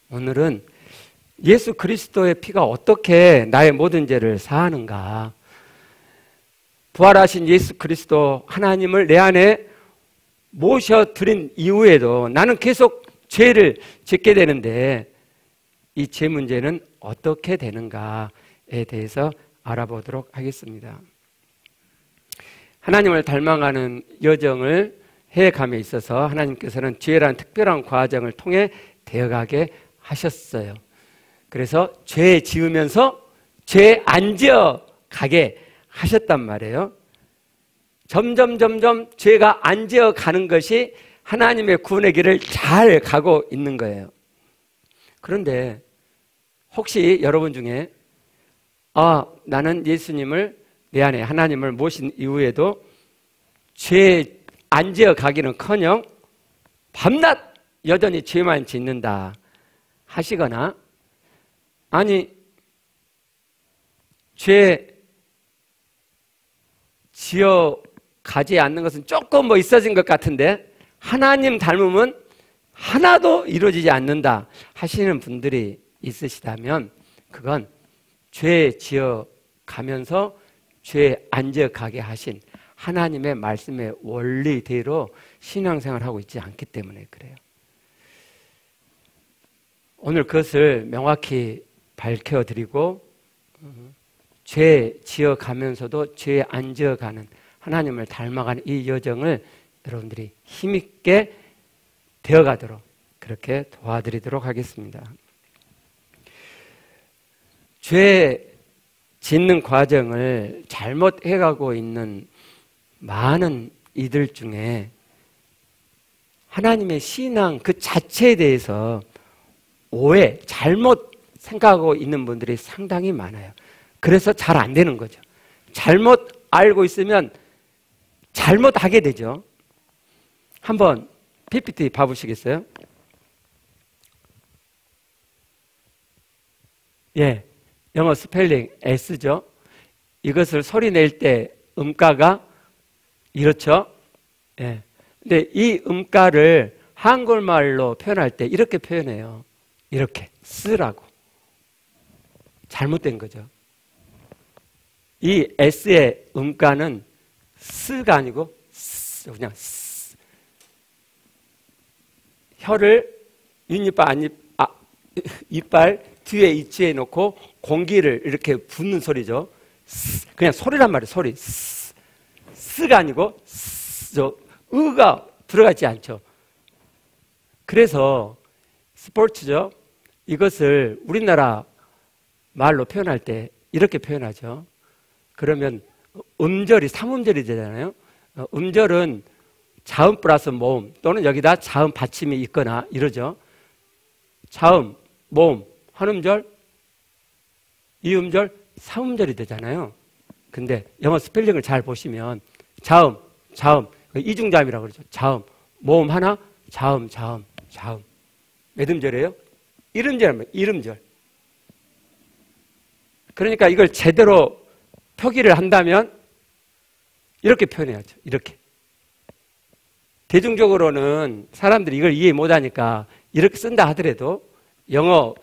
오늘은 예수 그리스도의 피가 어떻게 나의 모든 죄를 사하는가, 부활하신 예수 그리스도 하나님을 내 안에 모셔드린 이후에도 나는 계속 죄를 짓게 되는데 이 죄 문제는 어떻게 되는가에 대해서 알아보도록 하겠습니다. 하나님을 닮아가는 여정을 해감에 있어서 하나님께서는 죄라는 특별한 과정을 통해 되어가게 하셨어요. 그래서 죄 지으면서 죄 안 지어가게 하셨단 말이에요. 점점 죄가 안 지어가는 것이 하나님의 구원의 길을 잘 가고 있는 거예요. 그런데 혹시 여러분 중에 나는 예수님을 내 안에 하나님을 모신 이후에도 죄 안 지어가기는커녕 밤낮 여전히 죄만 짓는다 하시거나, 아니 죄 지어가지 않는 것은 조금 있어진 것 같은데 하나님 닮음은 하나도 이루어지지 않는다 하시는 분들이 있으시다면 그건 죄 지어가면서 죄 안 지어가게 하신 하나님의 말씀의 원리대로 신앙생활하고 있지 않기 때문에 그래요. 오늘 그것을 명확히 밝혀드리고 죄 지어가면서도 죄 안 지어가는 하나님을 닮아가는 이 여정을 여러분들이 힘있게 되어가도록 그렇게 도와드리도록 하겠습니다. 죄 짓는 과정을 잘못해가고 있는 많은 이들 중에 하나님의 신앙 그 자체에 대해서 오해, 잘못 생각하고 있는 분들이 상당히 많아요. 그래서 잘 안 되는 거죠. 잘못 알고 있으면 잘못하게 되죠. 한번 PPT 봐보시겠어요? 예, 영어 스펠링 S죠. 이것을 소리 낼 때 음가가 이렇죠. 예. 근데 이 음가를 한국말로 표현할 때 이렇게 표현해요. 이렇게 쓰라고. 잘못된 거죠. 이 S의 음가는 스가 아니고 그냥 스. 혀를 이빨 뒤에 위치해 놓고 공기를 이렇게 붓는 소리죠. 그냥 소리란 말이에요. 소리. 스가 아니고 으가 들어가지 않죠. 그래서 스포츠죠. 이것을 우리나라 말로 표현할 때 이렇게 표현하죠. 그러면 음절이 3음절이 되잖아요. 음절은 자음 플러스 모음 또는 여기다 자음 받침이 있거나 이러죠. 자음, 모음, 한 음절, 이 음절, 3음절이 되잖아요. 근데 영어 스펠링을 잘 보시면 자음, 이중자음이라고 그러죠. 자음, 모음 하나, 자음. 몇 음절이에요? 1음절이면 1음절. 그러니까 이걸 제대로 표기를 한다면 이렇게 표현해야죠. 이렇게. 대중적으로는 사람들이 이걸 이해 못하니까 이렇게 쓴다 하더라도 영어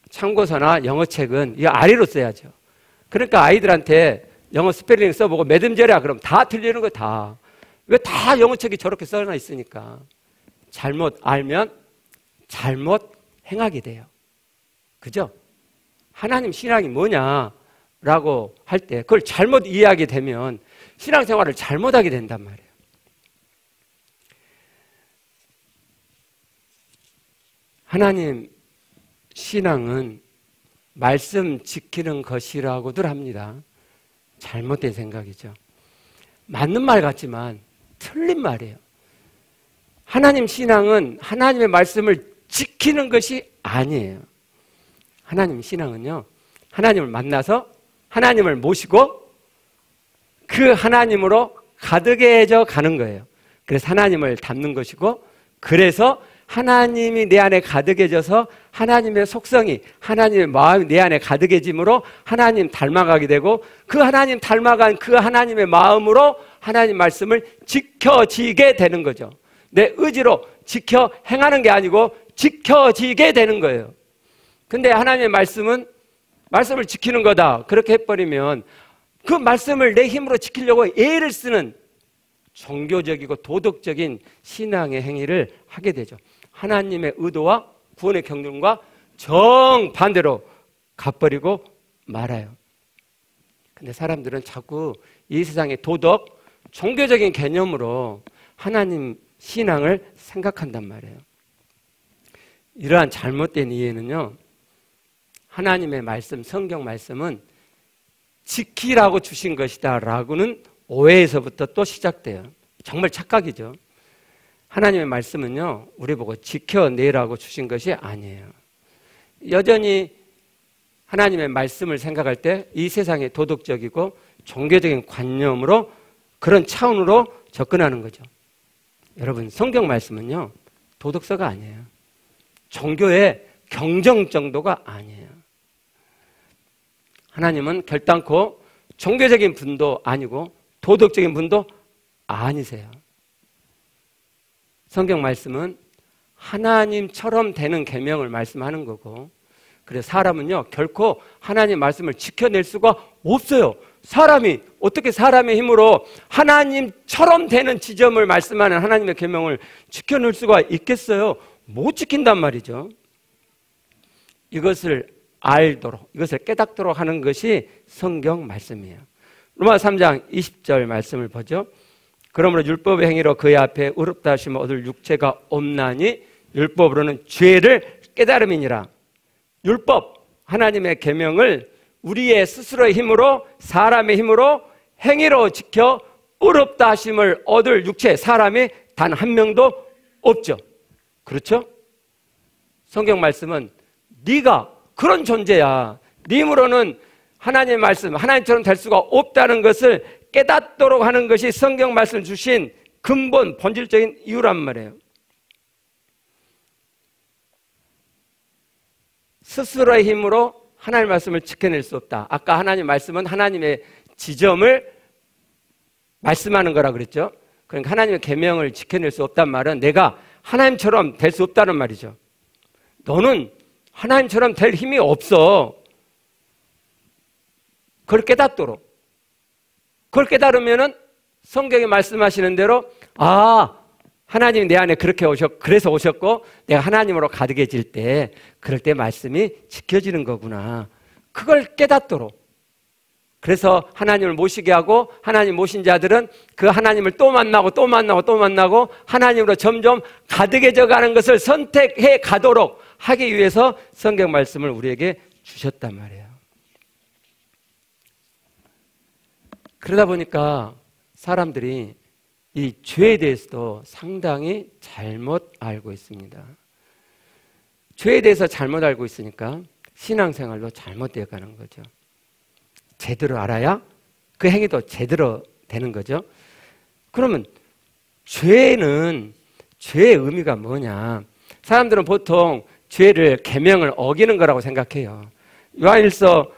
참고서나 영어책은 이 아래로 써야죠. 그러니까 아이들한테 영어 스펠링 써보고 몇 음절이야 그럼 다 틀리는 거 다. 왜 다 영어책이 저렇게 써놔 있으니까. 잘못 알면 잘못 행하게 돼요. 그죠? 하나님 신앙이 뭐냐라고 할 때 그걸 잘못 이해하게 되면 신앙생활을 잘못하게 된단 말이에요. 하나님 신앙은 말씀 지키는 것이라고들 합니다. 잘못된 생각이죠. 맞는 말 같지만 틀린 말이에요. 하나님 신앙은 하나님의 말씀을 지키는 것이 아니에요. 하나님 신앙은요, 하나님을 만나서 하나님을 모시고 그 하나님으로 가득해져 가는 거예요. 그래서 하나님을 닮는 것이고, 그래서 하나님이 내 안에 가득해져서 하나님의 속성이, 하나님의 마음이 내 안에 가득해짐으로 하나님 닮아가게 되고, 그 하나님 닮아간 그 하나님의 마음으로 하나님 말씀을 지켜지게 되는 거죠. 내 의지로 지켜 행하는 게 아니고 지켜지게 되는 거예요. 근데 하나님의 말씀을 지키는 거다. 그렇게 해버리면 그 말씀을 내 힘으로 지키려고 애를 쓰는 종교적이고 도덕적인 신앙의 행위를 하게 되죠. 하나님의 의도와 구원의 경륜과 정반대로 가버리고 말아요. 근데 사람들은 자꾸 이 세상의 도덕, 종교적인 개념으로 하나님 신앙을 생각한단 말이에요. 이러한 잘못된 이해는요, 하나님의 말씀, 성경 말씀은 지키라고 주신 것이다 라고는 오해에서부터 또 시작돼요. 정말 착각이죠. 하나님의 말씀은요, 우리 보고 지켜내라고 주신 것이 아니에요. 여전히 하나님의 말씀을 생각할 때 이 세상의 도덕적이고 종교적인 관념으로 그런 차원으로 접근하는 거죠. 여러분, 성경 말씀은요, 도덕서가 아니에요. 종교의 경정 정도가 아니에요. 하나님은 결단코 종교적인 분도 아니고 도덕적인 분도 아니세요. 성경 말씀은 하나님처럼 되는 계명을 말씀하는 거고, 그래서 사람은요 결코 하나님 말씀을 지켜낼 수가 없어요. 사람이 어떻게 사람의 힘으로 하나님처럼 되는 지점을 말씀하는 하나님의 계명을 지켜낼 수가 있겠어요? 못 지킨단 말이죠. 이것을 알도록, 이것을 깨닫도록 하는 것이 성경 말씀이에요. 로마서 3장 20절 말씀을 보죠. 그러므로 율법의 행위로 그의 앞에 의롭다 하심을 얻을 육체가 없나니 율법으로는 죄를 깨달음이니라. 율법, 하나님의 계명을 우리의 스스로의 힘으로, 사람의 힘으로 행위로 지켜 의롭다 하심을 얻을 육체, 사람이 단 한 명도 없죠. 그렇죠? 성경 말씀은 네가 그런 존재야. 네 힘으로는 하나님의 말씀, 하나님처럼 될 수가 없다는 것을 깨닫도록 하는 것이 성경 말씀 주신 근본, 본질적인 이유란 말이에요. 스스로의 힘으로 하나님의 말씀을 지켜낼 수 없다. 아까 하나님의 말씀은 하나님의 지점을 말씀하는 거라 그랬죠. 그러니까 하나님의 계명을 지켜낼 수 없단 말은 내가 하나님처럼 될 수 없다는 말이죠. 너는 하나님처럼 될 힘이 없어. 그걸 깨닫도록. 그걸 깨달으면은 성경에 말씀하시는 대로, 아, 하나님이 내 안에 그렇게 그래서 오셨고 내가 하나님으로 가득해질 때 그럴 때 말씀이 지켜지는 거구나. 그걸 깨닫도록. 그래서 하나님을 모시게 하고 하나님 모신 자들은 그 하나님을 또 만나고 또 만나고 또 만나고 하나님으로 점점 가득해져 가는 것을 선택해 가도록 하기 위해서 성경 말씀을 우리에게 주셨단 말이에요. 그러다 보니까 사람들이 이 죄에 대해서도 상당히 잘못 알고 있습니다. 죄에 대해서 잘못 알고 있으니까 신앙생활도 잘못되어 가는 거죠. 제대로 알아야 그 행위도 제대로 되는 거죠. 그러면 죄의 의미가 뭐냐? 사람들은 보통 죄를 계명을 어기는 거라고 생각해요. 요한일서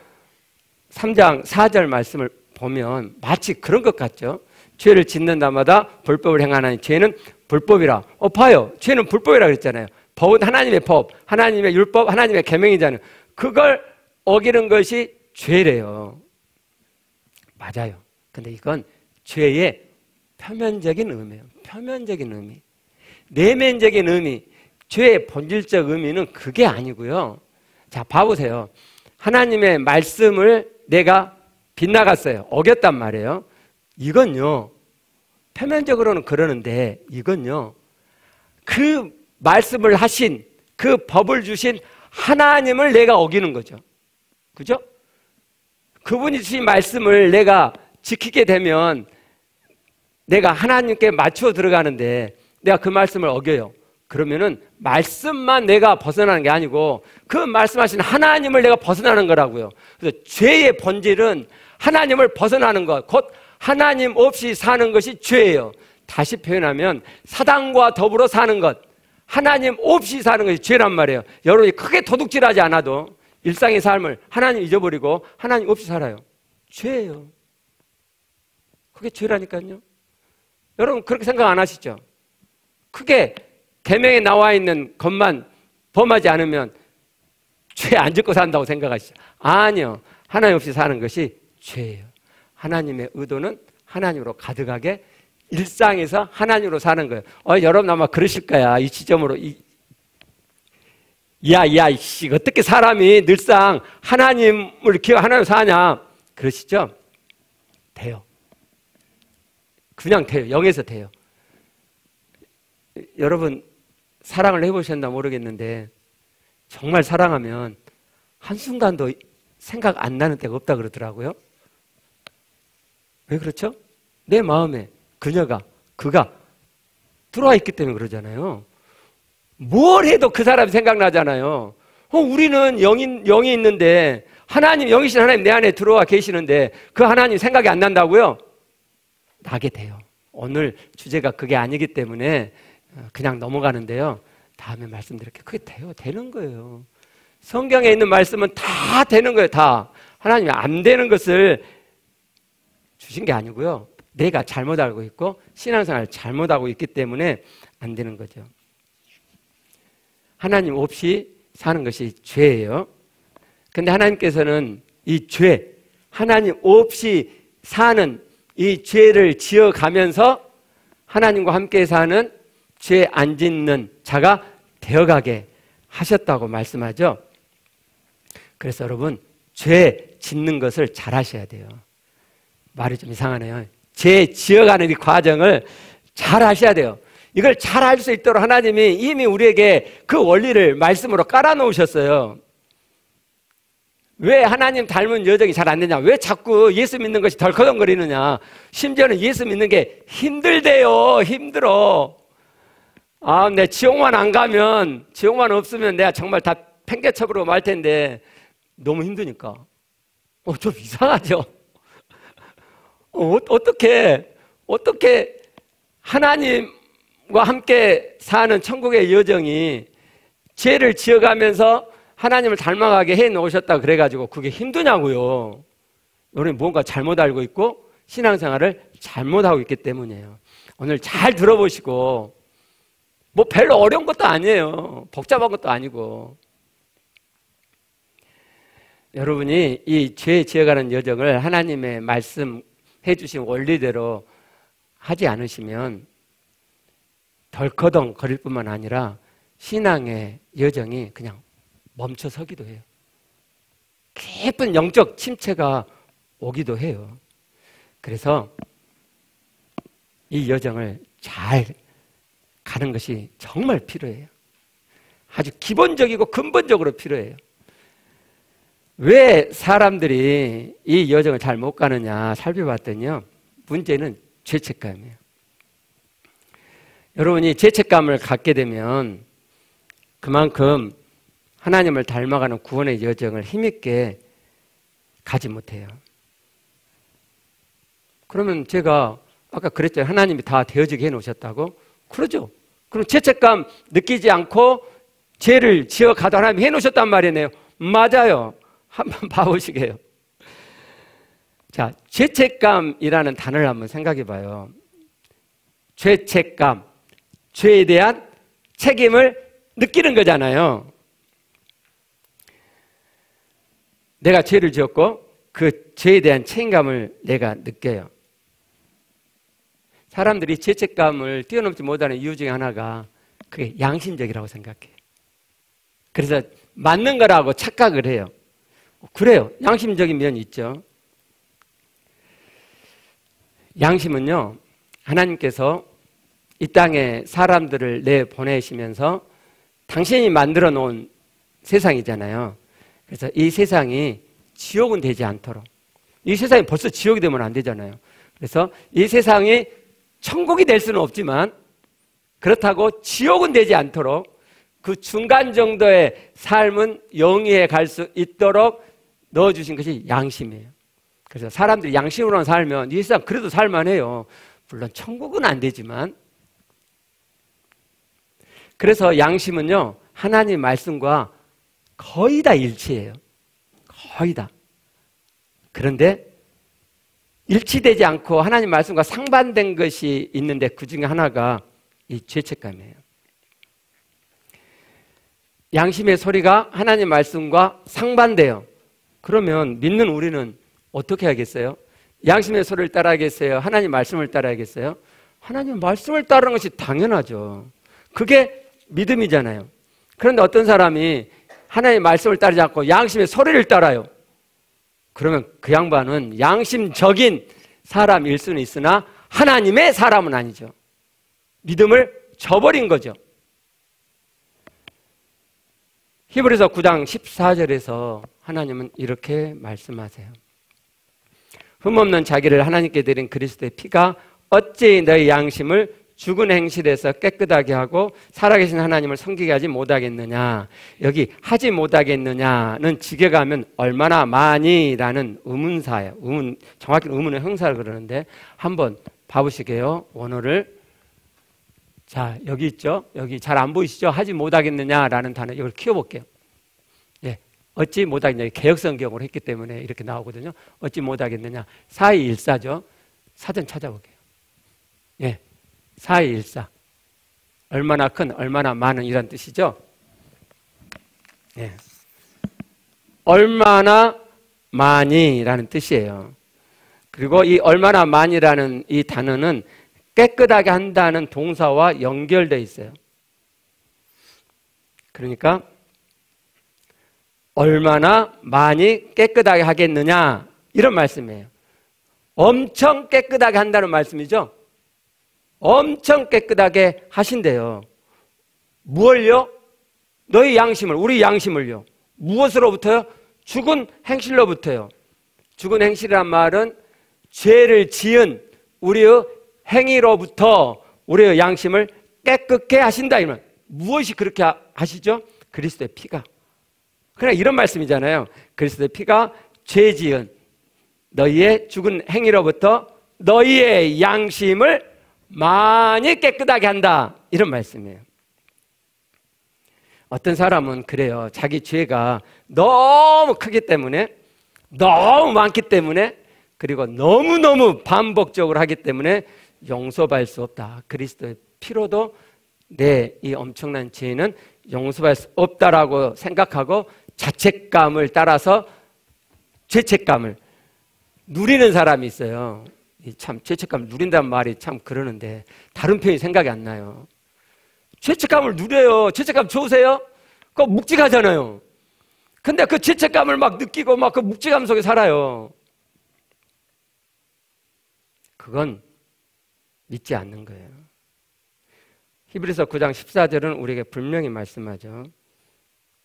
3장 4절 말씀을 보면 마치 그런 것 같죠. 죄를 짓는 자마다 불법을 행하나니 죄는 불법이라. 봐요. 죄는 불법이라 그랬잖아요. 법은 하나님의 법, 하나님의 율법, 하나님의 계명이잖아요. 그걸 어기는 것이 죄래요. 맞아요. 근데 이건 죄의 표면적인 의미예요. 표면적인 의미. 내면적인 의미, 죄의 본질적 의미는 그게 아니고요. 자, 봐보세요. 하나님의 말씀을 내가 빗나갔어요. 어겼단 말이에요. 이건요, 표면적으로는 그러는데 이건요, 그 말씀을 하신, 그 법을 주신 하나님을 내가 어기는 거죠. 그죠? 그분이 주신 말씀을 내가 지키게 되면 내가 하나님께 맞추어 들어가는데 내가 그 말씀을 어겨요. 그러면은 말씀만 내가 벗어나는 게 아니고 그 말씀하신 하나님을 내가 벗어나는 거라고요. 그래서 죄의 본질은 하나님을 벗어나는 것, 곧 하나님 없이 사는 것이 죄예요. 다시 표현하면 사단과 더불어 사는 것, 하나님 없이 사는 것이 죄란 말이에요. 여러분이 크게 도둑질하지 않아도 일상의 삶을 하나님 잊어버리고 하나님 없이 살아요. 죄예요. 그게 죄라니까요. 여러분 그렇게 생각 안 하시죠? 크게 계명에 나와 있는 것만 범하지 않으면 죄 안 짓고 산다고 생각하시죠? 아니요. 하나님 없이 사는 것이 죄예요. 하나님의 의도는 하나님으로 가득하게 일상에서 하나님으로 사는 거예요. 여러분 아마 그러실 거야. 이 지점으로. 어떻게 사람이 늘상 하나님을 기억, 하나님으로 사냐? 그러시죠? 돼요. 그냥 돼요. 영에서 돼요. 여러분, 사랑을 해보셨나 모르겠는데, 정말 사랑하면 한순간도 생각 안 나는 때가 없다 그러더라고요. 왜 그렇죠? 내 마음에 그가 들어와 있기 때문에 그러잖아요. 뭘 해도 그 사람이 생각나잖아요. 우리는 영이 있는데, 영이신 하나님 내 안에 들어와 계시는데, 그 하나님 생각이 안 난다고요? 나게 돼요. 오늘 주제가 그게 아니기 때문에 그냥 넘어가는데요. 다음에 말씀드릴게요. 그게 돼요. 되는 거예요. 성경에 있는 말씀은 다 되는 거예요. 다. 하나님이 안 되는 것을 주신 게 아니고요. 내가 잘못 알고 있고 신앙생활을 잘못하고 있기 때문에 안 되는 거죠. 하나님 없이 사는 것이 죄예요. 근데 하나님께서는 이 죄, 하나님 없이 사는 이 죄를 지어가면서 하나님과 함께 사는 죄 안 짓는 자가 되어가게 하셨다고 말씀하죠. 그래서 여러분, 죄 짓는 것을 잘 하셔야 돼요. 말이 좀 이상하네요. 죄 지어가는 이 과정을 잘 하셔야 돼요. 이걸 잘 할 수 있도록 하나님이 이미 우리에게 그 원리를 말씀으로 깔아놓으셨어요. 왜 하나님 닮은 여정이 잘 안 되냐? 왜 자꾸 예수 믿는 것이 덜커덩거리느냐? 심지어는 예수 믿는 게 힘들대요. 힘들어. 내 지옥만 안 가면, 지옥만 없으면 내가 정말 다 팽개쳐버리고 말 텐데 너무 힘드니까. 좀 이상하죠? 어떻게 하나님과 함께 사는 천국의 여정이 죄를 지어가면서 하나님을 닮아가게 해 놓으셨다 그래가지고 그게 힘드냐고요. 우리는 뭔가 잘못 알고 있고 신앙생활을 잘못하고 있기 때문이에요. 오늘 잘 들어보시고, 뭐 별로 어려운 것도 아니에요. 복잡한 것도 아니고. 여러분이 이 죄 지어가는 여정을 하나님의 말씀해 주신 원리대로 하지 않으시면 덜커덩 거릴 뿐만 아니라 신앙의 여정이 그냥 멈춰서기도 해요. 깊은 영적 침체가 오기도 해요. 그래서 이 여정을 잘 가는 것이 정말 필요해요. 아주 기본적이고 근본적으로 필요해요. 왜 사람들이 이 여정을 잘 못 가느냐 살펴봤더니요, 문제는 죄책감이에요. 여러분이 죄책감을 갖게 되면 그만큼 하나님을 닮아가는 구원의 여정을 힘있게 가지 못해요. 그러면 제가 아까 그랬죠. 하나님이 다 되어지게 해놓으셨다고? 그러죠. 그럼 죄책감 느끼지 않고 죄를 지어가도 하나님이 해놓으셨단 말이네요. 맞아요. 한번 봐보시게요. 자, 죄책감이라는 단어를 한번 생각해 봐요. 죄책감, 죄에 대한 책임을 느끼는 거잖아요. 내가 죄를 지었고 그 죄에 대한 책임감을 내가 느껴요. 사람들이 죄책감을 뛰어넘지 못하는 이유 중에 하나가 그게 양심적이라고 생각해요. 그래서 맞는 거라고 착각을 해요. 그래요. 양심적인 면이 있죠. 양심은요, 하나님께서 이 땅에 사람들을 내보내시면서 당신이 만들어 놓은 세상이잖아요. 그래서 이 세상이 지옥은 되지 않도록, 이 세상이 벌써 지옥이 되면 안 되잖아요. 그래서 이 세상이 천국이 될 수는 없지만 그렇다고 지옥은 되지 않도록 그 중간 정도의 삶은 영위에 갈 수 있도록 넣어주신 것이 양심이에요. 그래서 사람들이 양심으로만 살면 이 세상 그래도 살만해요. 물론 천국은 안 되지만. 그래서 양심은요, 하나님 말씀과 거의 다 일치해요. 거의 다. 그런데 일치되지 않고 하나님 말씀과 상반된 것이 있는데 그 중에 하나가 이 죄책감이에요. 양심의 소리가 하나님 말씀과 상반돼요. 그러면 믿는 우리는 어떻게 하겠어요? 양심의 소리를 따라야겠어요? 하나님 말씀을 따라야겠어요? 하나님 말씀을 따르는 것이 당연하죠. 그게 믿음이잖아요. 그런데 어떤 사람이 하나님 말씀을 따르지 않고 양심의 소리를 따라요. 그러면 그 양반은 양심적인 사람일 수는 있으나 하나님의 사람은 아니죠. 믿음을 저버린 거죠. 히브리서 9장 14절에서 하나님은 이렇게 말씀하세요. 흠없는 자기를 하나님께 드린 그리스도의 피가 어찌 너희 양심을 죽은 행실에서 깨끗하게 하고 살아계신 하나님을 섬기게 하지 못하겠느냐. 여기 하지 못하겠느냐는 직역에 가면 얼마나 많이라는 의문사예요. 정확히 의문의 형사를 그러는데 한번 봐보시게요. 원어를. 자, 여기 있죠. 여기 잘 안 보이시죠? 하지 못하겠느냐라는 단어, 이걸 키워볼게요. 예, 어찌 못하겠느냐. 개역성경으로 했기 때문에 이렇게 나오거든요. 어찌 못하겠느냐. 4214죠. 사전 찾아볼게요. 예, 4214. 얼마나 큰, 얼마나 많은 이란 뜻이죠. 예, 얼마나 많이라는 뜻이에요. 그리고 이 얼마나 많이라는 이 단어는 깨끗하게 한다는 동사와 연결되어 있어요. 그러니까 얼마나 많이 깨끗하게 하겠느냐 이런 말씀이에요. 엄청 깨끗하게 한다는 말씀이죠. 엄청 깨끗하게 하신대요. 무엇을요? 너희 양심을, 우리 양심을요. 무엇으로부터요? 죽은 행실로부터요. 죽은 행실이란 말은 죄를 지은 우리의 행위로부터 우리의 양심을 깨끗게 하신다. 이런 무엇이 그렇게 하시죠? 그리스도의 피가. 그냥 이런 말씀이잖아요. 그리스도의 피가 죄 지은 너희의 죽은 행위로부터 너희의 양심을 많이 깨끗하게 한다. 이런 말씀이에요. 어떤 사람은 그래요. 자기 죄가 너무 크기 때문에, 너무 많기 때문에, 그리고 너무너무 반복적으로 하기 때문에 용서받을 수 없다. 그리스도의 피로도 내 이 엄청난 죄는 용서받을 수 없다라고 생각하고 자책감을 따라서 죄책감을 누리는 사람이 있어요. 참 죄책감을 누린다는 말이 참 그러는데 다른 표현이 생각이 안 나요. 죄책감을 누려요. 죄책감 좋으세요? 그거 묵직하잖아요. 근데 그 죄책감을 막 느끼고 막 그 묵직함 속에 살아요. 그건 믿지 않는 거예요. 히브리서 9장 14절은 우리에게 분명히 말씀하죠.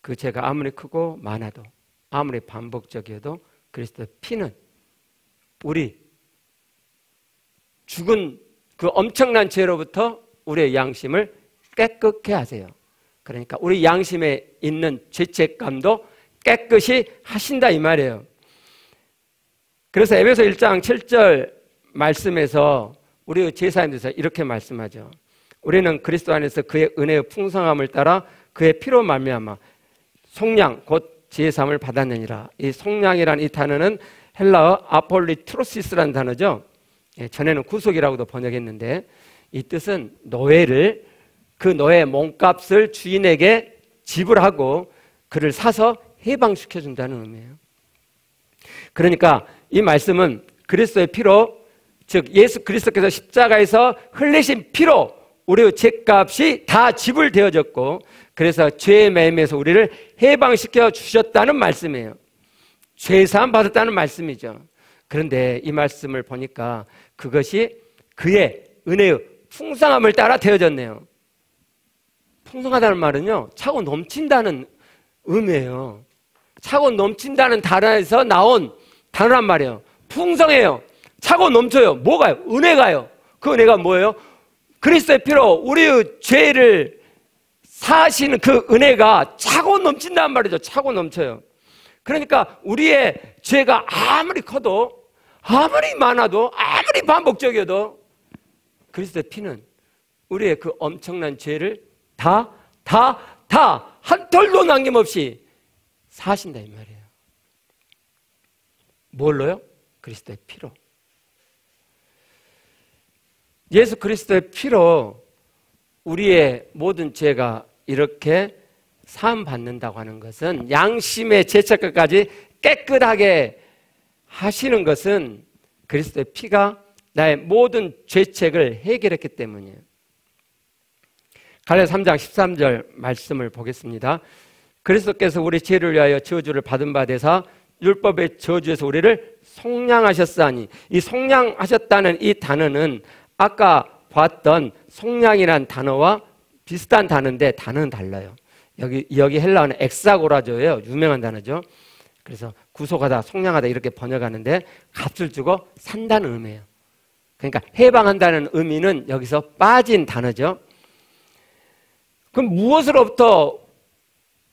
그 죄가 아무리 크고 많아도, 아무리 반복적이어도 그리스도의 피는 우리 죽은 그 엄청난 죄로부터 우리의 양심을 깨끗게 하세요. 그러니까 우리 양심에 있는 죄책감도 깨끗이 하신다 이 말이에요. 그래서 에베소 1장 7절 말씀에서 우리의 제사에 대해서 이렇게 말씀하죠. 우리는 그리스도 안에서 그의 은혜의 풍성함을 따라 그의 피로 말미암아 속량 곧 제사함을 받았느니라. 이 속량이라는 이 단어는 헬라어 아폴리트로시스라는 단어죠. 전에는 구속이라고도 번역했는데 이 뜻은 노예를, 그 노예 몸값을 주인에게 지불하고 그를 사서 해방시켜준다는 의미예요. 그러니까 이 말씀은 그리스도의 피로, 즉 예수 그리스도께서 십자가에서 흘리신 피로 우리의 죄값이 다 지불되어졌고 그래서 죄의 매임에서 우리를 해방시켜 주셨다는 말씀이에요. 죄사함 받았다는 말씀이죠. 그런데 이 말씀을 보니까 그것이 그의 은혜의 풍성함을 따라 되어졌네요. 풍성하다는 말은요, 차고 넘친다는 의미예요. 차고 넘친다는 단어에서 나온 단어란 말이에요. 풍성해요. 차고 넘쳐요. 뭐가요? 은혜가요. 그 은혜가 뭐예요? 그리스도의 피로 우리의 죄를 사하시는 그 은혜가 차고 넘친다는 말이죠. 차고 넘쳐요. 그러니까 우리의 죄가 아무리 커도, 아무리 많아도, 아무리 반복적이어도 그리스도의 피는 우리의 그 엄청난 죄를 다 한 톨도 남김없이 사하신다 이 말이에요. 뭘로요? 그리스도의 피로. 예수 그리스도의 피로 우리의 모든 죄가 이렇게 사함 받는다고 하는 것은 양심의 죄책까지 깨끗하게 하시는 것은 그리스도의 피가 나의 모든 죄책을 해결했기 때문이에요. 갈라디아 3장 13절 말씀을 보겠습니다. 그리스도께서 우리 죄를 위하여 저주를 받은 바 되사 율법의 저주에서 우리를 속량하셨사니, 이 속량하셨다는 이 단어는 아까 봤던 속량이라는 단어와 비슷한 단어인데 단어는 달라요. 여기 헬라어는 엑사고라조예요. 유명한 단어죠. 그래서 구속하다, 속량하다 이렇게 번역하는데 값을 주고 산다는 의미예요. 그러니까 해방한다는 의미는 여기서 빠진 단어죠. 그럼 무엇으로부터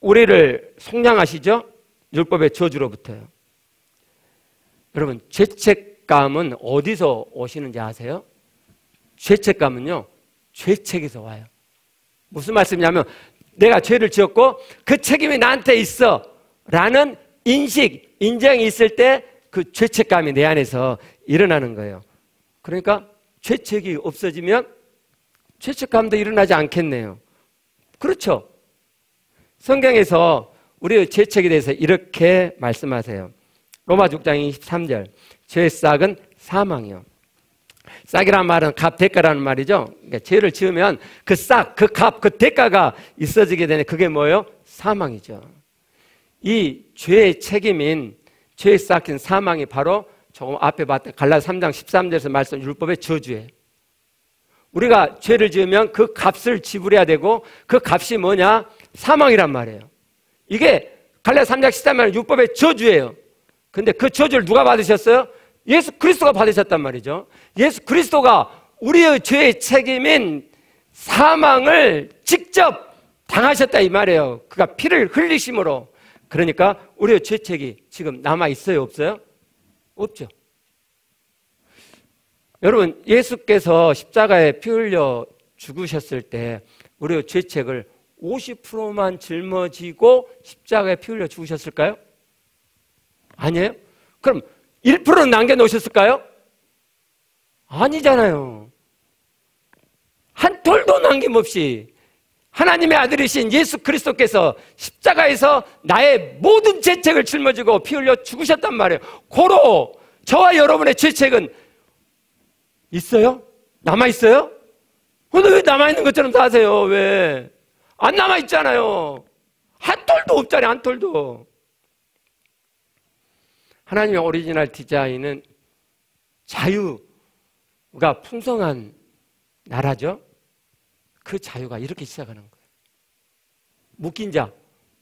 우리를 속량하시죠? 율법의 저주로부터요. 여러분, 죄책감은 어디서 오시는지 아세요? 죄책감은요, 죄책에서 와요. 무슨 말씀이냐면 내가 죄를 지었고 그 책임이 나한테 있어 라는 인식, 인정이 있을 때 그 죄책감이 내 안에서 일어나는 거예요. 그러니까 죄책이 없어지면 죄책감도 일어나지 않겠네요. 그렇죠? 성경에서 우리의 죄책에 대해서 이렇게 말씀하세요. 로마 6장 23절. 죄의 싹은 사망이요. 싹이라는 말은 값, 대가라는 말이죠. 그러니까 죄를 지으면 그 싹, 그 값, 그 대가가 있어지게 되는 그게 뭐예요? 사망이죠. 이 죄의 책임인 죄의 싹인 사망이 바로 조금 앞에 봤던 갈라디아 3장 13절에서 말씀 율법의 저주예요. 우리가 죄를 지으면 그 값을 지불해야 되고 그 값이 뭐냐? 사망이란 말이에요. 이게 갈라디아 3장 13절 율법의 저주예요. 근데 그 저주를 누가 받으셨어요? 예수 그리스도가 받으셨단 말이죠. 예수 그리스도가 우리의 죄의 책임인 사망을 직접 당하셨다 이 말이에요. 그가 피를 흘리심으로. 그러니까 우리의 죄책이 지금 남아있어요? 없어요? 없죠. 여러분, 예수께서 십자가에 피 흘려 죽으셨을 때 우리의 죄책을 50%만 짊어지고 십자가에 피 흘려 죽으셨을까요? 아니에요? 그럼 1%는 남겨놓으셨을까요? 아니잖아요. 한 톨도 남김없이 하나님의 아들이신 예수 그리스도께서 십자가에서 나의 모든 죄책을 짊어지고 피 흘려 죽으셨단 말이에요. 고로 저와 여러분의 죄책은 있어요? 남아있어요? 근데 왜 남아있는 것처럼 사세요? 왜? 안 남아있잖아요. 한 톨도 없잖아요. 한 톨도. 하나님의 오리지널 디자인은 자유가 풍성한 나라죠. 그 자유가 이렇게 시작하는 거예요. 묶인 자,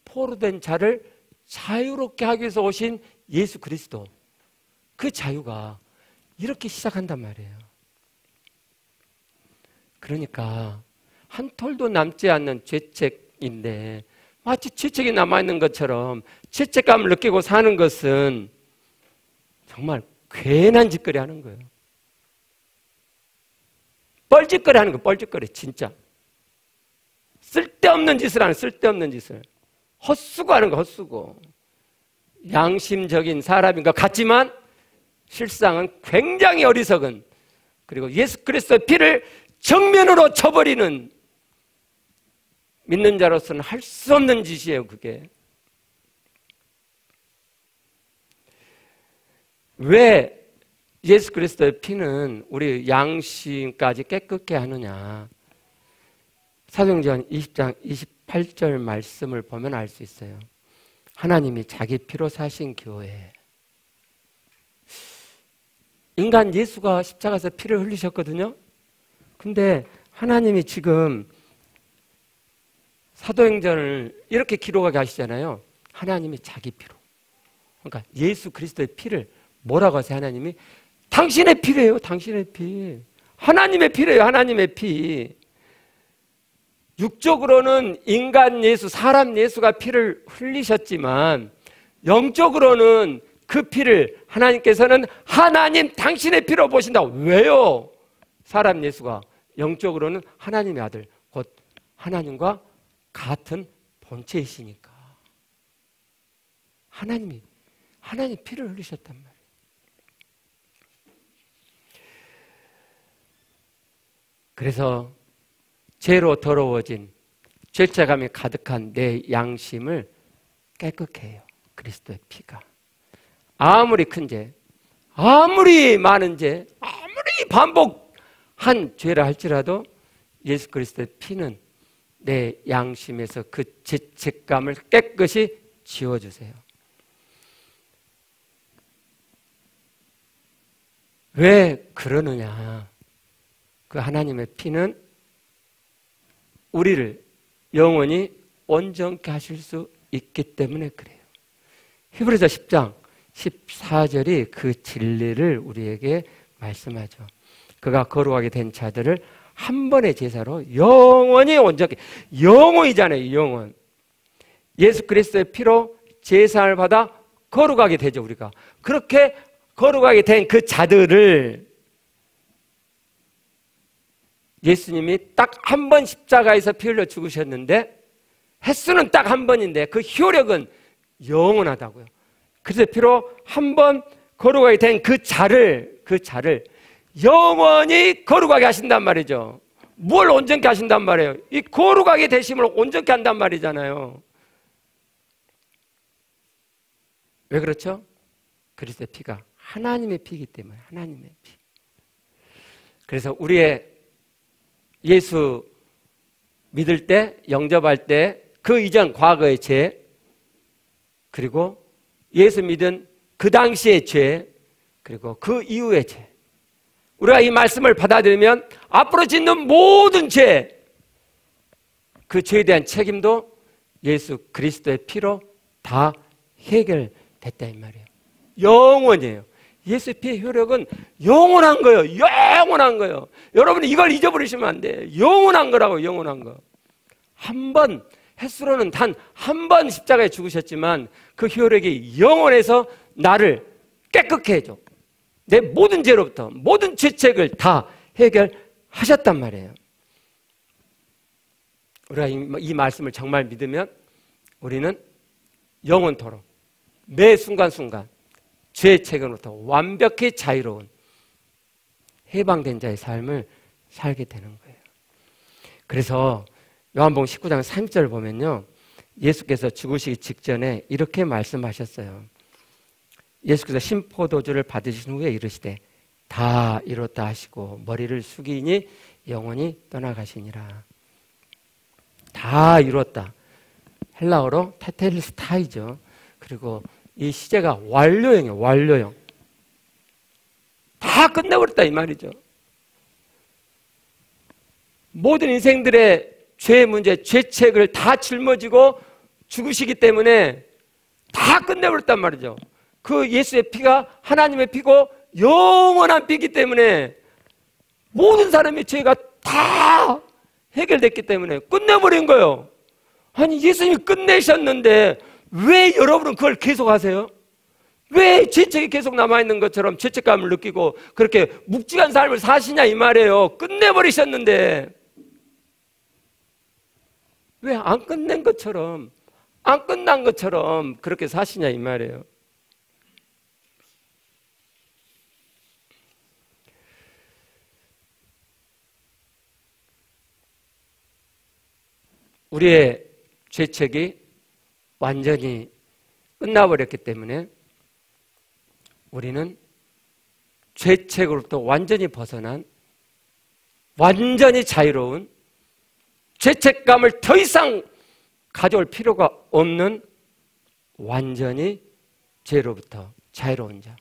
포로된 자를 자유롭게 하기 위해서 오신 예수 그리스도. 그 자유가 이렇게 시작한단 말이에요. 그러니까 한 톨도 남지 않는 죄책인데 마치 죄책이 남아있는 것처럼 죄책감을 느끼고 사는 것은 정말 괜한 짓거리 하는 거예요. 뻘짓거리 하는 거예요. 뻘짓거리 진짜. 쓸데없는 짓을 하는 쓸데없는 짓을. 헛수고 하는 거 헛수고. 양심적인 사람인 것 같지만 실상은 굉장히 어리석은, 그리고 예수 그리스도의 피를 정면으로 쳐버리는 믿는 자로서는 할 수 없는 짓이에요. 그게. 왜 예수 그리스도의 피는 우리 양심까지 깨끗게 하느냐? 사도행전 20장 28절 말씀을 보면 알 수 있어요. 하나님이 자기 피로 사신 교회. 인간 예수가 십자가에서 피를 흘리셨거든요. 근데 하나님이 지금 사도행전을 이렇게 기록하게 하시잖아요. 하나님이 자기 피로. 그러니까 예수 그리스도의 피를 뭐라고 하세요? 하나님이 당신의 피래요. 당신의 피. 하나님의 피래요. 하나님의 피. 육적으로는 인간 예수, 사람 예수가 피를 흘리셨지만 영적으로는 그 피를 하나님께서는 하나님 당신의 피로 보신다고. 왜요? 사람 예수가 영적으로는 하나님의 아들, 곧 하나님과 같은 본체이시니까. 하나님 피를 흘리셨단 말이에요. 그래서 죄로 더러워진 죄책감이 가득한 내 양심을 깨끗게 해요. 그리스도의 피가. 아무리 큰 죄, 아무리 많은 죄, 아무리 반복한 죄를 할지라도 예수 그리스도의 피는 내 양심에서 그 죄책감을 깨끗이 지워주세요. 왜 그러느냐? 그 하나님의 피는 우리를 영원히 온전케 하실 수 있기 때문에 그래요. 히브리서 10장 14절이 그 진리를 우리에게 말씀하죠. 그가 거룩하게 된 자들을 한 번의 제사로 영원히 온전케, 영원이잖아요. 영원. 예수 그리스도의 피로 제사를 받아 거룩하게 되죠. 우리가 그렇게 거룩하게 된 그 자들을 예수님이 딱 한 번 십자가에서 피 흘려 죽으셨는데 횟수는 딱 한 번인데 그 효력은 영원하다고요. 그래서 피로 한 번 거룩하게 된 그 자를 영원히 거룩하게 하신단 말이죠. 뭘 온전케 하신단 말이에요? 이 거룩하게 되심을 온전케 한단 말이잖아요. 왜 그렇죠? 그리스도의 피가 하나님의 피이기 때문에. 하나님의 피. 그래서 우리의 예수 믿을 때, 영접할 때 그 이전 과거의 죄, 그리고 예수 믿은 그 당시의 죄, 그리고 그 이후의 죄, 우리가 이 말씀을 받아들이면 앞으로 짓는 모든 죄, 그 죄에 대한 책임도 예수 그리스도의 피로 다 해결됐다 이 말이에요. 영원이에요. 예수의 피의 효력은 영원한 거예요. 영원한 거예요. 여러분이 이걸 잊어버리시면 안 돼요. 영원한 거라고. 영원한 거. 한 번, 횟수로는 단 한 번 십자가에 죽으셨지만 그 효력이 영원해서 나를 깨끗게 해줘. 내 모든 죄로부터 모든 죄책을 다 해결하셨단 말이에요. 우리가 이 말씀을 정말 믿으면 우리는 영원토록 매 순간순간 죄의 책임으로부터 완벽히 자유로운 해방된 자의 삶을 살게 되는 거예요. 그래서 요한복음 19장 30절 보면요, 예수께서 죽으시기 직전에 이렇게 말씀하셨어요. 예수께서 신포도주를 받으신 후에 이르시되 다 이뤘다 하시고 머리를 숙이니 영원히 떠나가시니라. 다 이뤘다. 헬라어로 테텔스타이죠. 그리고 이 시제가 완료형이에요. 완료형. 다 끝내버렸다 이 말이죠. 모든 인생들의 죄의 문제, 죄책을 다 짊어지고 죽으시기 때문에 다 끝내버렸단 말이죠. 그 예수의 피가 하나님의 피고 영원한 피이기 때문에 모든 사람의 죄가 다 해결됐기 때문에 끝내버린 거예요. 아니 예수님이 끝내셨는데 왜 여러분은 그걸 계속 하세요? 왜 죄책이 계속 남아있는 것처럼 죄책감을 느끼고 그렇게 묵직한 삶을 사시냐 이 말이에요. 끝내버리셨는데 왜 안 끝낸 것처럼, 안 끝난 것처럼 그렇게 사시냐 이 말이에요. 우리의 죄책이 완전히 끝나버렸기 때문에 우리는 죄책으로부터 완전히 벗어난, 완전히 자유로운, 죄책감을 더 이상 가져올 필요가 없는 완전히 죄로부터 자유로운 자,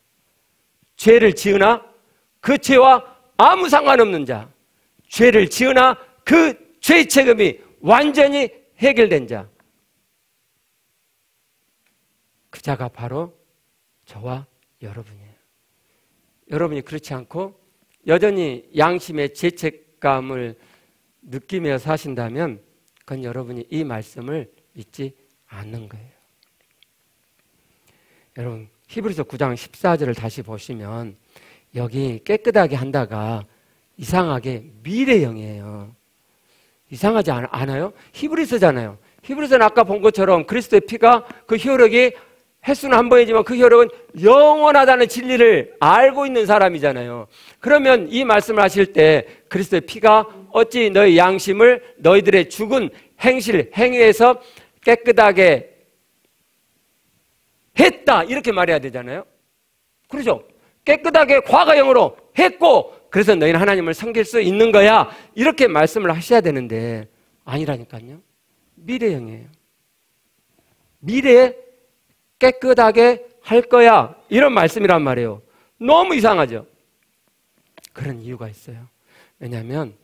죄를 지으나 그 죄와 아무 상관없는 자, 죄를 지으나 그 죄의 책임이 완전히 해결된 자, 그 자가 바로 저와 여러분이에요. 여러분이 그렇지 않고 여전히 양심의 죄책감을 느끼며 사신다면 그건 여러분이 이 말씀을 믿지 않는 거예요. 여러분 히브리서 9장 14절을 다시 보시면 여기 깨끗하게 한다가 이상하게 미래형이에요. 이상하지 않아요? 히브리서잖아요. 히브리서는 아까 본 것처럼 그리스도의 피가 그 효력이 횟수는 한 번이지만 그 효력은 영원하다는 진리를 알고 있는 사람이잖아요. 그러면 이 말씀을 하실 때 그리스도의 피가 어찌 너희 양심을 너희들의 죽은 행실, 행위에서 깨끗하게 했다 이렇게 말해야 되잖아요. 그렇죠? 깨끗하게 과거형으로 했고 그래서 너희는 하나님을 섬길 수 있는 거야 이렇게 말씀을 하셔야 되는데 아니라니까요. 미래형이에요. 미래에 깨끗하게 할 거야 이런 말씀이란 말이에요. 너무 이상하죠? 그런 이유가 있어요. 왜냐하면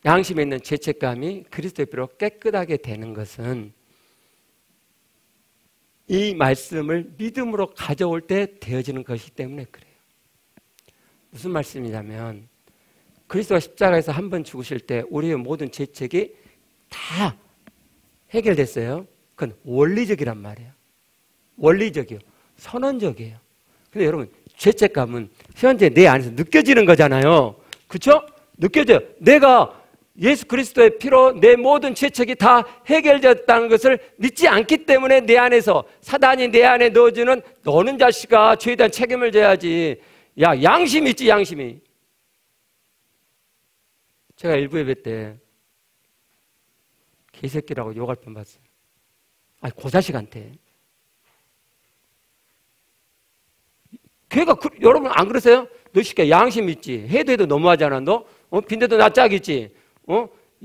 양심에 있는 죄책감이 그리스도의 피로 깨끗하게 되는 것은 이 말씀을 믿음으로 가져올 때 되어지는 것이기 때문에 그래요. 무슨 말씀이냐면 그리스도가 십자가에서 한 번 죽으실 때 우리의 모든 죄책이 다 해결됐어요. 그건 원리적이란 말이에요. 원리적이요. 선언적이에요. 근데 여러분 죄책감은 현재 내 안에서 느껴지는 거잖아요. 그렇죠? 느껴져요. 내가 예수 그리스도의 피로 내 모든 죄책이 다 해결되었다는 것을 믿지 않기 때문에 내 안에서 사단이 내 안에 넣어주는 너는 자식아 죄에 대한 책임을 져야지. 야 양심이 있지 양심이. 제가 일부 예배 때 개새끼라고 욕할 뻔 봤어요. 아니 그 자식한테. 걔가 여러분 안 그러세요? 너 시끼 양심 있지? 해도 너무하잖아. 너 빈대도 낯짝이지?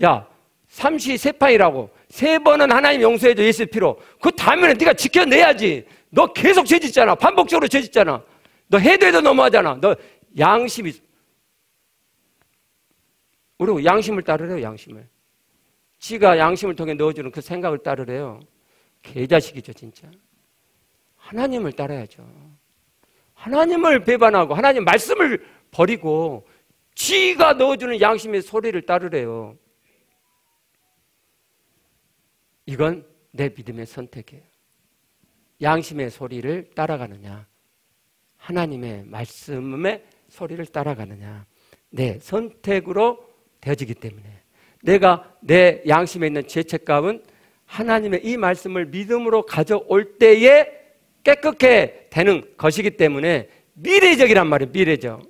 야 삼시세판이라고 3번은 하나님 용서해줘 예수 피로. 그 다음에는 네가 지켜내야지. 너 계속 죄짓잖아. 반복적으로 죄짓잖아. 너 해도 너무하잖아. 너 양심이. 우리 양심을 따르래요. 양심을. 지가 양심을 통해 넣어주는 그 생각을 따르래요. 개자식이죠 진짜. 하나님을 따라야죠. 하나님을 배반하고 하나님 말씀을 버리고 지가 넣어주는 양심의 소리를 따르래요. 이건 내 믿음의 선택이에요. 양심의 소리를 따라가느냐 하나님의 말씀의 소리를 따라가느냐 내 선택으로 되어지기 때문에 내가 내 양심에 있는 죄책감은 하나님의 이 말씀을 믿음으로 가져올 때에 깨끗게 되는 것이기 때문에 미래적이란 말이에요. 미래적.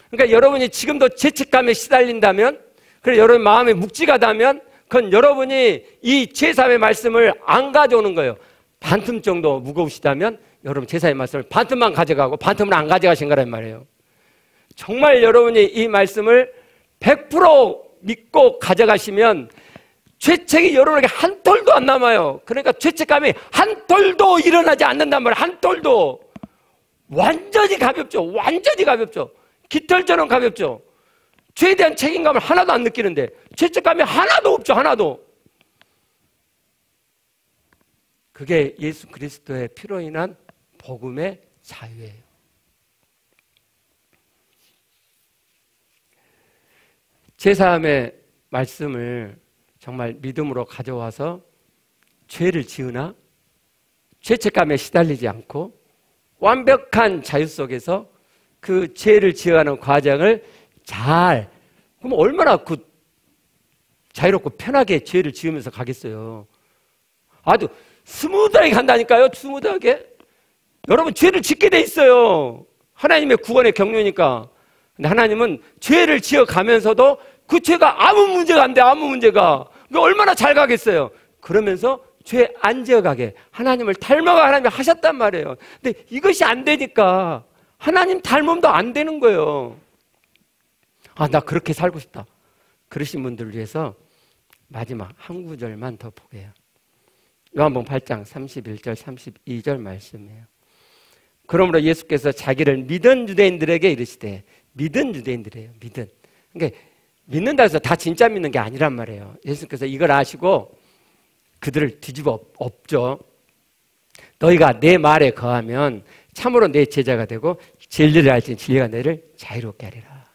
그러니까 여러분이 지금도 죄책감에 시달린다면 그래 여러분 마음에 묵지가 다면 그건 여러분이 이 제사의 말씀을 안 가져오는 거예요. 반틈 정도 무거우시다면 여러분 제사의 말씀을 반틈만 가져가고 반틈을 안 가져가신 거란 말이에요. 정말 여러분이 이 말씀을 100% 믿고 가져가시면 죄책이 여러분에게 한 톨도 안 남아요. 그러니까 죄책감이 한 톨도 일어나지 않는단 말이에요. 한 톨도. 완전히 가볍죠. 완전히 가볍죠. 깃털처럼 가볍죠. 죄에 대한 책임감을 하나도 안 느끼는데 죄책감이 하나도 없죠. 하나도. 그게 예수 그리스도의 피로 인한 복음의 자유예요. 제3의 말씀을 정말 믿음으로 가져와서 죄를 지으나 죄책감에 시달리지 않고 완벽한 자유 속에서 그 죄를 지어가는 과정을 그럼 얼마나 자유롭고 편하게 죄를 지으면서 가겠어요. 아주 스무드하게 간다니까요. 스무드하게. 여러분 죄를 짓게 돼 있어요. 하나님의 구원의 경륜이니까. 근데 하나님은 죄를 지어가면서도 그 죄가 아무 문제가 안 돼. 아무 문제가. 얼마나 잘 가겠어요. 그러면서 죄 안 지어가게 하나님을 닮아가 하나님이 하셨단 말이에요. 근데 이것이 안 되니까 하나님 닮음도 안 되는 거예요. 아, 나 그렇게 살고 싶다. 그러신 분들을 위해서 마지막 한 구절만 더 보게요. 요한복음 8장 31절 32절 말씀이에요. 그러므로 예수께서 자기를 믿은 유대인들에게 이르시되, 믿은 유대인들이에요. 믿은. 그러니까 믿는다 해서 다 진짜 믿는 게 아니란 말이에요. 예수께서 이걸 아시고 그들을 뒤집어 엎죠. 너희가 내 말에 거하면 참으로 내 제자가 되고 진리를 알지 진리가 너희를 자유롭게 하리라.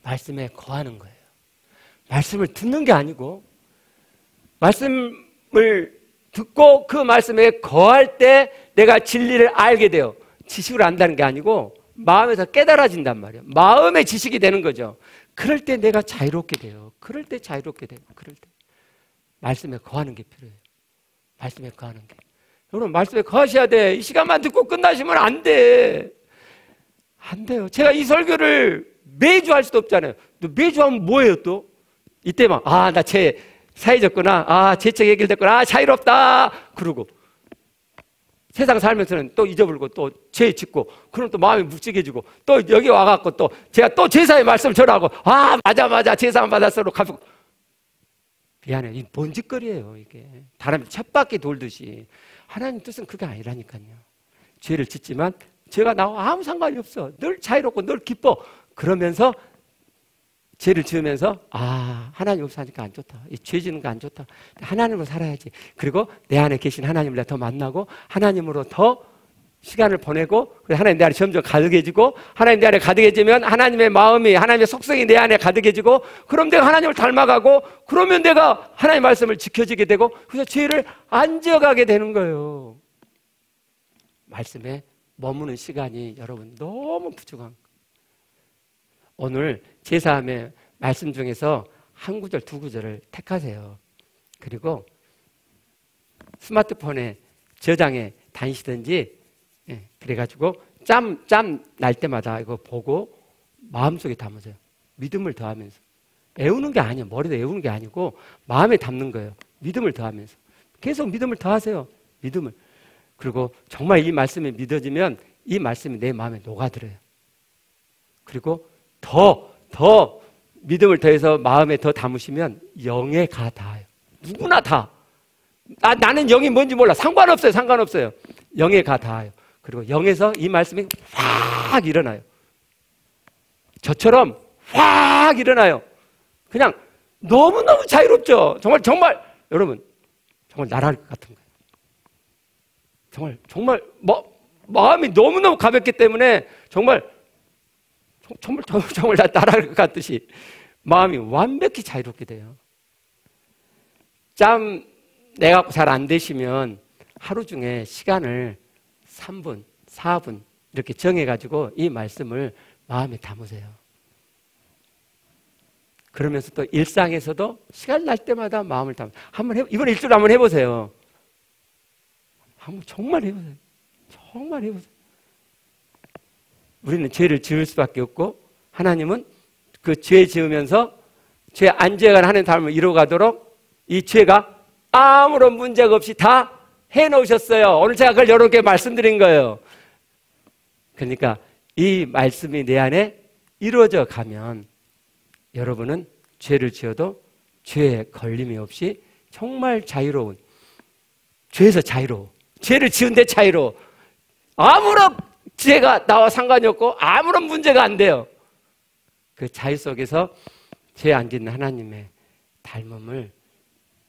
말씀에 거하는 거예요. 말씀을 듣는 게 아니고 말씀을 듣고 그 말씀에 거할 때 내가 진리를 알게 돼요. 지식으로 안다는 게 아니고 마음에서 깨달아진단 말이에요. 마음의 지식이 되는 거죠. 그럴 때 내가 자유롭게 돼요. 그럴 때 자유롭게 돼요. 그럴 때 말씀에 거하는 게 필요해요. 말씀에 거하는 게. 여러분 말씀에 거하셔야 돼. 이 시간만 듣고 끝나시면 안 돼. 안 돼요. 제가 이 설교를 매주 할 수도 없잖아요. 또 매주 하면 뭐예요 또? 이때 막, 아, 나 죄 사해졌구나. 아, 죄책 해결됐구나. 아, 자유롭다. 그러고. 세상 살면서는 또 잊어버리고 또 죄 짓고, 그럼 또 마음이 묵직해지고, 또 여기 와갖고 또 제가 또 제사의 말씀 전하고, 아, 맞아. 제사만 받았어로 가지고. 미안해요. 이 뭔 짓거리예요, 이게. 다람쥐 쳇바퀴 돌듯이. 하나님 뜻은 그게 아니라니까요. 죄를 짓지만 죄가 나와 아무 상관이 없어. 늘 자유롭고 늘 기뻐. 그러면서 죄를 지으면서 아, 하나님 없으니까 안 좋다. 이 죄 지는 거 안 좋다. 하나님으로 살아야지. 그리고 내 안에 계신 하나님을 내가 더 만나고 하나님으로 더 시간을 보내고 하나님 내 안에 점점 가득해지고 하나님 내 안에 가득해지면 하나님의 마음이 하나님의 속성이 내 안에 가득해지고 그럼 내가 하나님을 닮아가고 그러면 내가 하나님의 말씀을 지켜지게 되고 그래서 죄를 안 지어가게 되는 거예요. 말씀에 머무는 시간이 여러분 너무 부족한 거예요. 오늘 제사함의 말씀 중에서 한 구절 두 구절을 택하세요. 그리고 스마트폰에 저장해 다니시든지 그래가지고 짬 날 때마다 이거 보고 마음속에 담으세요. 믿음을 더하면서. 애우는 게 아니에요. 머리도 애우는 게 아니고 마음에 담는 거예요. 믿음을 더하면서. 계속 믿음을 더하세요. 믿음을. 그리고 정말 이 말씀이 믿어지면 이 말씀이 내 마음에 녹아들어요. 그리고 더 믿음을 더해서 마음에 더 담으시면 영에 가 닿아요. 누구나 다. 나는 영이 뭔지 몰라. 상관없어요. 영에 가 닿아요. 그리고 영에서 이 말씀이 확 일어나요. 저처럼 확 일어나요. 그냥 너무너무 자유롭죠. 정말 여러분 정말 날아갈 것 같은 거예요. 정말 마음이 너무너무 가볍기 때문에 정말 날아갈 것 같듯이 마음이 완벽히 자유롭게 돼요. 짬 내갖고 잘 안 되시면 하루 중에 시간을 3분, 4분 이렇게 정해가지고 이 말씀을 마음에 담으세요. 그러면서 또 일상에서도 시간 날 때마다 마음을 담으세요. 이번 일주일 한번 해보세요. 정말 해보세요. 정말 해보세요. 우리는 죄를 지을 수밖에 없고 하나님은 그 죄 지으면서 죄 안 지어가는 하나님 닮음을 이루어가도록 이 죄가 아무런 문제가 없이 다 해놓으셨어요. 오늘 제가 그걸 여러분께 말씀드린 거예요. 그러니까 이 말씀이 내 안에 이루어져 가면 여러분은 죄를 지어도 죄에 걸림이 없이 정말 자유로운, 죄에서 자유로워. 죄를 지은데 자유로워. 아무런 죄가 나와 상관이 없고 아무런 문제가 안 돼요. 그 자유 속에서 죄 안 짓는 하나님의 닮음을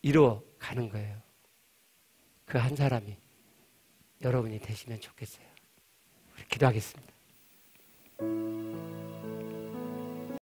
이루어 가는 거예요. 그 한 사람이 여러분이 되시면 좋겠어요. 우리 기도하겠습니다.